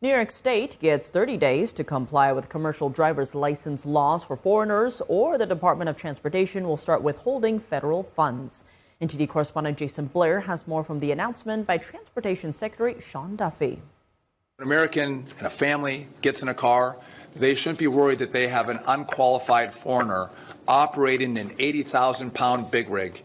New York State gets 30 days to comply with commercial driver's license laws for foreigners, or the Department of Transportation will start withholding federal funds. NTD correspondent Jason Blair has more from the announcement by Transportation Secretary Sean Duffy. An American and a family gets in a car, they shouldn't be worried that they have an unqualified foreigner operating an 80,000-pound big rig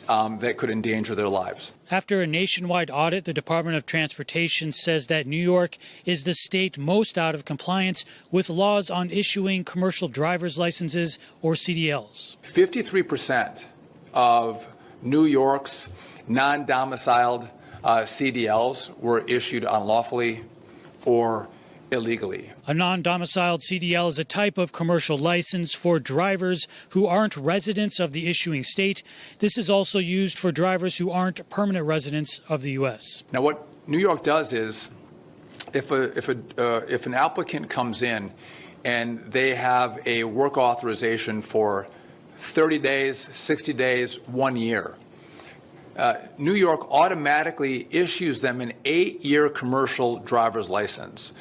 that could endanger their lives. After a nationwide audit, the Department of Transportation says that New York is the state most out of compliance with laws on issuing commercial driver's licenses, or CDLs. 53% of New York's non-domiciled CDLs were issued unlawfully or illegally. A non-domiciled CDL is a type of commercial license for drivers who aren't residents of the issuing state. This is also used for drivers who aren't permanent residents of the U.S. Now, what New York does is, if an applicant comes in and they have a work authorization for 30 days, 60 days, 1 year, New York automatically issues them an 8-year commercial driver's license.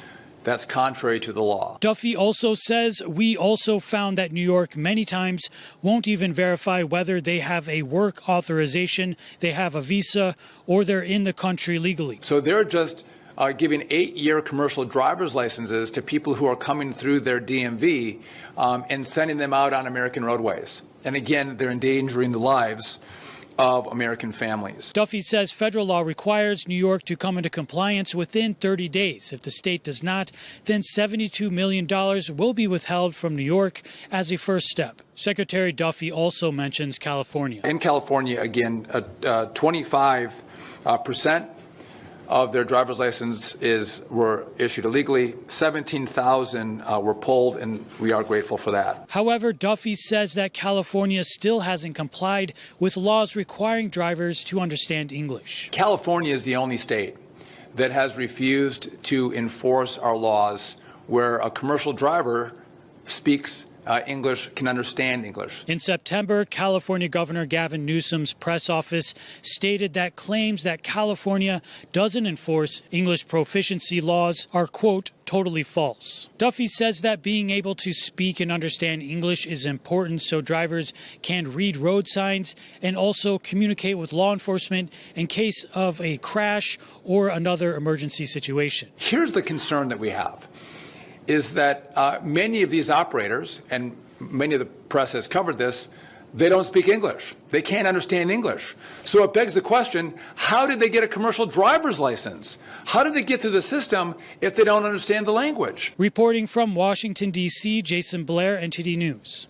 That's contrary to the law. Duffy also says, we also found that New York many times won't even verify whether they have a work authorization, they have a visa, or they're in the country legally. So they're just giving 8-year commercial driver's licenses to people who are coming through their DMV and sending them out on American roadways. And again, they're endangering the lives of American families. Duffy says federal law requires New York to come into compliance within 30 days. If the state does not, then $72 million will be withheld from New York as a first step. Secretary Duffy also mentions California. In California, again, 25% of their driver's licenses were issued illegally. 17,000 were pulled, and we are grateful for that. However, Duffy says that California still hasn't complied with laws requiring drivers to understand English. California is the only state that has refused to enforce our laws where a commercial driver speaks English, can understand English. In September, California Governor Gavin Newsom's press office stated that claims that California doesn't enforce English proficiency laws are, quote, totally false. Duffy says that being able to speak and understand English is important so drivers can read road signs and also communicate with law enforcement in case of a crash or another emergency situation. Here's the concern that we have, is that many of these operators, and many of the press has covered this, they don't speak English. They can't understand English. So it begs the question, how did they get a commercial driver's license? How did they get through the system if they don't understand the language? Reporting from Washington, D.C., Jason Blair, NTD News.